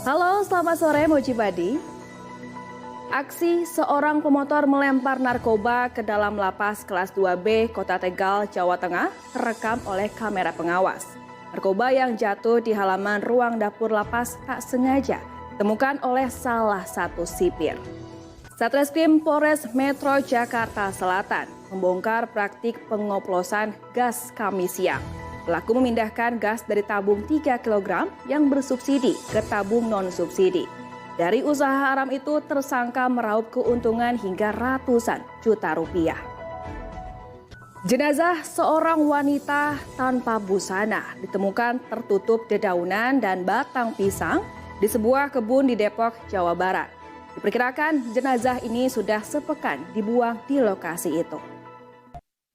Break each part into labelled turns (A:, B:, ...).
A: Halo, selamat sore Moji Badi. Aksi seorang pemotor melempar narkoba ke dalam lapas kelas 2B Kota Tegal, Jawa Tengah terekam oleh kamera pengawas. Narkoba yang jatuh di halaman ruang dapur lapas tak sengaja ditemukan oleh salah satu sipir. Satreskrim Polres Metro Jakarta Selatan membongkar praktik pengoplosan gas Kamis siang. Pelaku memindahkan gas dari tabung 3 kg yang bersubsidi ke tabung non-subsidi. Dari usaha haram itu tersangka meraup keuntungan hingga ratusan juta rupiah. Jenazah seorang wanita tanpa busana ditemukan tertutup dedaunan dan batang pisang di sebuah kebun di Depok, Jawa Barat. Diperkirakan jenazah ini sudah sepekan dibuang di lokasi itu.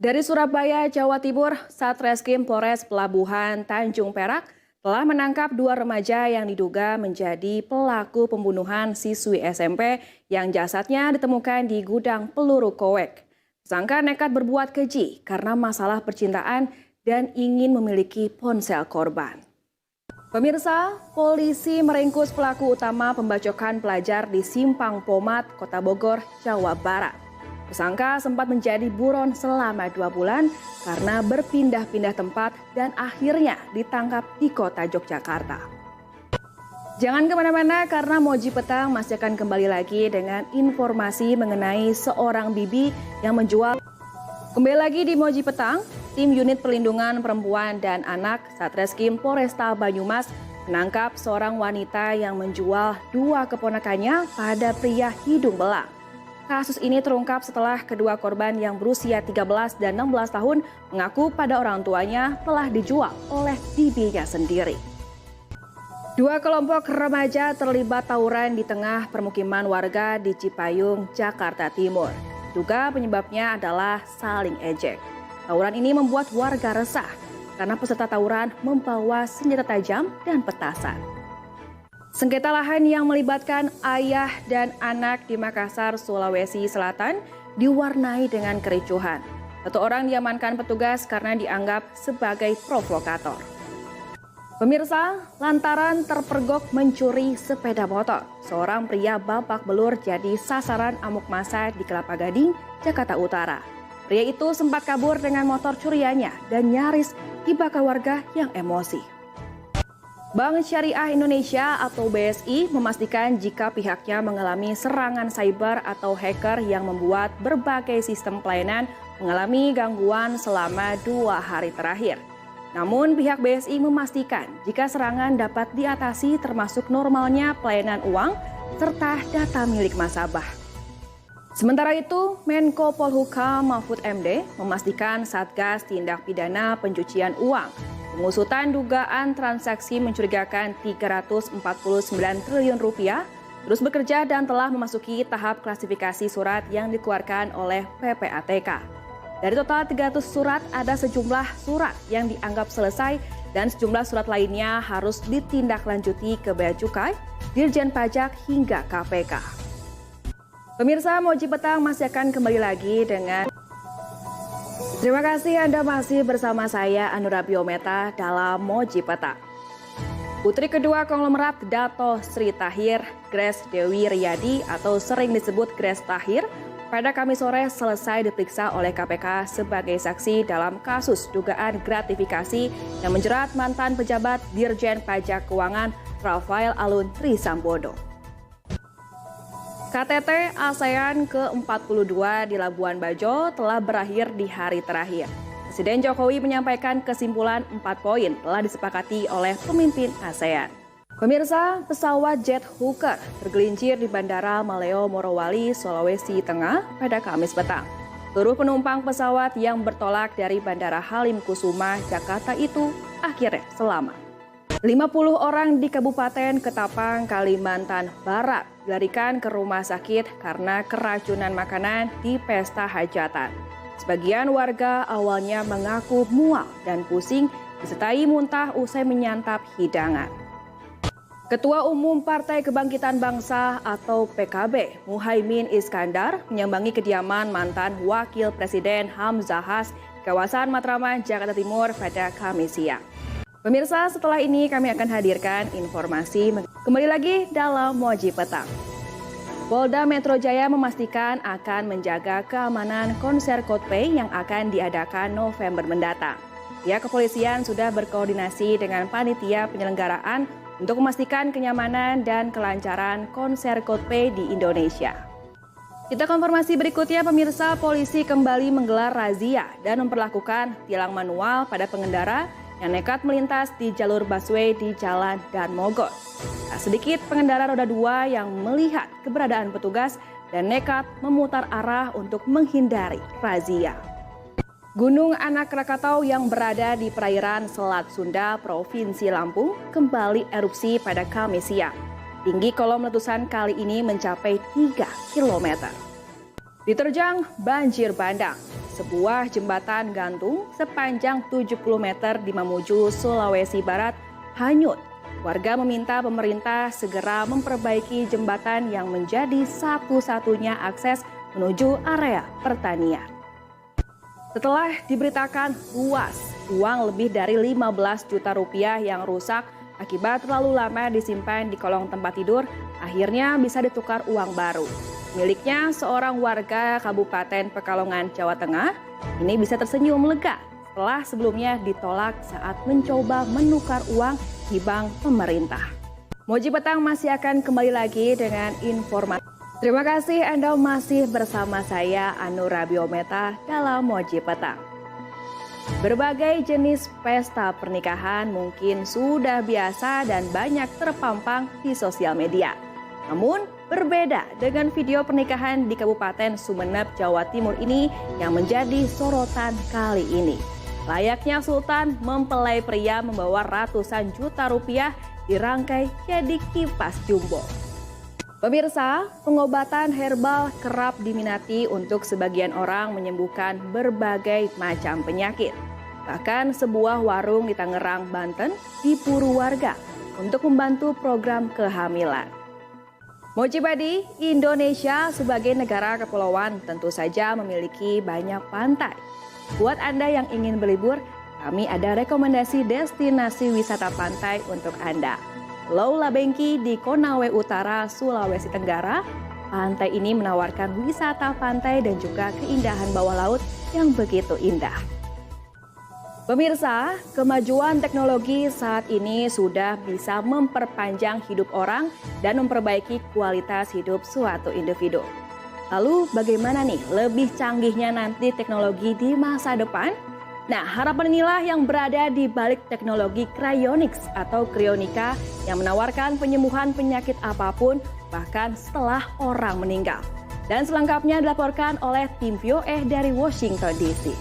A: Dari Surabaya, Jawa Timur, Satreskrim Polres Pelabuhan Tanjung Perak telah menangkap 2 remaja yang diduga menjadi pelaku pembunuhan siswi SMP yang jasadnya ditemukan di gudang peluru Kowek. Tersangka nekat berbuat keji karena masalah percintaan dan ingin memiliki ponsel korban. Pemirsa, polisi meringkus pelaku utama pembacokan pelajar di Simpang Pomat, Kota Bogor, Jawa Barat. Tersangka sempat menjadi buron selama 2 bulan karena berpindah-pindah tempat dan akhirnya ditangkap di kota Yogyakarta. Jangan kemana-mana karena Moji Petang masih akan kembali lagi dengan informasi mengenai seorang bibi yang menjual. Kembali lagi di Moji Petang, tim unit perlindungan perempuan dan anak Satreskrim Polresta Banyumas menangkap seorang wanita yang menjual 2 keponakannya pada pria hidung belang. Kasus ini terungkap setelah kedua korban yang berusia 13 dan 16 tahun mengaku pada orang tuanya telah dijual oleh bibinya sendiri. 2 kelompok remaja terlibat tawuran di tengah permukiman warga di Cipayung, Jakarta Timur. Duga penyebabnya adalah saling ejek. Tawuran ini membuat warga resah karena peserta tawuran membawa senjata tajam dan petasan. Sengketa lahan yang melibatkan ayah dan anak di Makassar, Sulawesi Selatan diwarnai dengan kericuhan. 1 orang diamankan petugas karena dianggap sebagai provokator. Pemirsa, lantaran terpergok mencuri sepeda motor, seorang pria babak belur jadi sasaran amuk massa di Kelapa Gading, Jakarta Utara. Pria itu sempat kabur dengan motor curiannya dan nyaris dibakar warga yang emosi. Bank Syariah Indonesia atau BSI memastikan jika pihaknya mengalami serangan cyber atau hacker yang membuat berbagai sistem pelayanan mengalami gangguan selama 2 hari terakhir. Namun pihak BSI memastikan jika serangan dapat diatasi termasuk normalnya pelayanan uang serta data milik nasabah. Sementara itu, Menko Polhukam Mahfud MD memastikan Satgas Tindak Pidana Pencucian Uang pengusutan dugaan transaksi mencurigakan 349 triliun rupiah terus bekerja dan telah memasuki tahap klasifikasi surat yang dikeluarkan oleh PPATK. Dari total 300 surat ada sejumlah surat yang dianggap selesai dan sejumlah surat lainnya harus ditindaklanjuti ke Bea Cukai, Dirjen Pajak hingga KPK. Pemirsa, Moji Petang masih akan kembali lagi dengan terima kasih Anda masih bersama saya Anura Biometa dalam Moji Petang. Putri kedua konglomerat Dato Sri Tahir, Grace Dewi Riyadi atau sering disebut Grace Tahir, pada Kamis sore selesai diperiksa oleh KPK sebagai saksi dalam kasus dugaan gratifikasi yang menjerat mantan pejabat Dirjen Pajak Keuangan Rafael Alun Trisambodo. KTT ASEAN ke-42 di Labuan Bajo telah berakhir di hari terakhir. Presiden Jokowi menyampaikan kesimpulan 4 poin telah disepakati oleh pemimpin ASEAN. Pemirsa, pesawat jet Hawker tergelincir di Bandara Maleo Morowali, Sulawesi Tengah pada Kamis petang. Seluruh penumpang pesawat yang bertolak dari Bandara Halim Kusuma, Jakarta itu akhirnya selamat. 50 orang di Kabupaten Ketapang, Kalimantan Barat dilarikan ke rumah sakit karena keracunan makanan di pesta hajatan. Sebagian warga awalnya mengaku mual dan pusing disertai muntah usai menyantap hidangan. Ketua Umum Partai Kebangkitan Bangsa atau PKB, Muhaimin Iskandar, menyambangi kediaman mantan Wakil Presiden Hamzahas di kawasan Matraman, Jakarta Timur pada Kamis siang. Pemirsa, setelah ini kami akan hadirkan informasi kembali lagi dalam Moji Petang. Polda Metro Jaya memastikan akan menjaga keamanan konser Coldplay yang akan diadakan November mendatang. Pihak kepolisian sudah berkoordinasi dengan panitia penyelenggaraan untuk memastikan kenyamanan dan kelancaran konser Coldplay di Indonesia. Kita konfirmasi berikutnya, pemirsa, polisi kembali menggelar razia dan memperlakukan tilang manual pada pengendara yang nekat melintas di jalur busway di Jalan Dan Mogot. Tak sedikit pengendara roda 2 yang melihat keberadaan petugas dan nekat memutar arah untuk menghindari razia. Gunung Anak Krakatau yang berada di perairan Selat Sunda, Provinsi Lampung, kembali erupsi pada Kamis siang. Tinggi kolom letusan kali ini mencapai 3 km. Diterjang banjir bandang. Sebuah jembatan gantung sepanjang 70 meter di Mamuju, Sulawesi Barat hanyut. Warga meminta pemerintah segera memperbaiki jembatan yang menjadi satu-satunya akses menuju area pertanian. Setelah diberitakan luas uang lebih dari 15 juta rupiah yang rusak akibat terlalu lama disimpan di kolong tempat tidur, akhirnya bisa ditukar uang baru. Miliknya seorang warga Kabupaten Pekalongan, Jawa Tengah, ini bisa tersenyum lega setelah sebelumnya ditolak saat mencoba menukar uang di bank pemerintah. Moji Petang masih akan kembali lagi dengan informasi. Terima kasih Anda masih bersama saya, Anura Biometa, dalam Moji Petang. Berbagai jenis pesta pernikahan mungkin sudah biasa dan banyak terpampang di sosial media. Namun, berbeda dengan video pernikahan di Kabupaten Sumeneb, Jawa Timur ini yang menjadi sorotan kali ini. Layaknya sultan mempelai pria membawa ratusan juta rupiah dirangkai jadi kipas jumbo. Pemirsa, pengobatan herbal kerap diminati untuk sebagian orang menyembuhkan berbagai macam penyakit. Bahkan sebuah warung di Tangerang, Banten diburu warga untuk membantu program kehamilan. Moji Badi, Indonesia sebagai negara kepulauan tentu saja memiliki banyak pantai. Buat Anda yang ingin berlibur, kami ada rekomendasi destinasi wisata pantai untuk Anda. Pulau Labengki di Konawe Utara, Sulawesi Tenggara. Pantai ini menawarkan wisata pantai dan juga keindahan bawah laut yang begitu indah. Pemirsa, kemajuan teknologi saat ini sudah bisa memperpanjang hidup orang dan memperbaiki kualitas hidup suatu individu. Lalu bagaimana nih lebih canggihnya nanti teknologi di masa depan? Nah, harapan inilah yang berada di balik teknologi cryonics atau cryonica yang menawarkan penyembuhan penyakit apapun bahkan setelah orang meninggal. Dan selengkapnya dilaporkan oleh tim VOA dari Washington DC.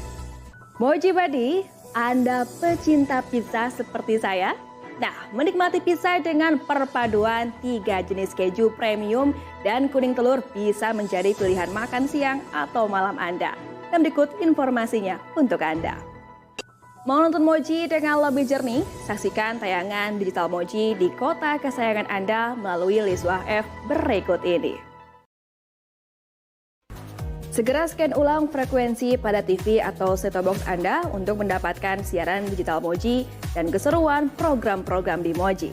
A: Moji Badi, Anda pecinta pizza seperti saya? Nah, menikmati pizza dengan perpaduan 3 jenis keju premium dan kuning telur bisa menjadi pilihan makan siang atau malam Anda. Dan berikut informasinya untuk Anda. Mau nonton Moji dengan lebih jernih? Saksikan tayangan digital Moji di kota kesayangan Anda melalui list WAF berikut ini. Segera scan ulang frekuensi pada TV atau set-top box Anda untuk mendapatkan siaran digital Moji dan keseruan program-program di Moji.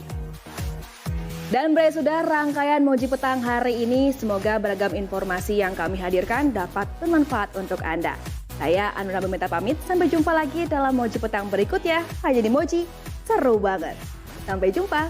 A: Dan berakhir sudah rangkaian Moji Petang hari ini. Semoga beragam informasi yang kami hadirkan dapat bermanfaat untuk Anda. Saya Anura Biometa pamit, sampai jumpa lagi dalam Moji Petang berikutnya. Hanya di Moji, seru banget. Sampai jumpa.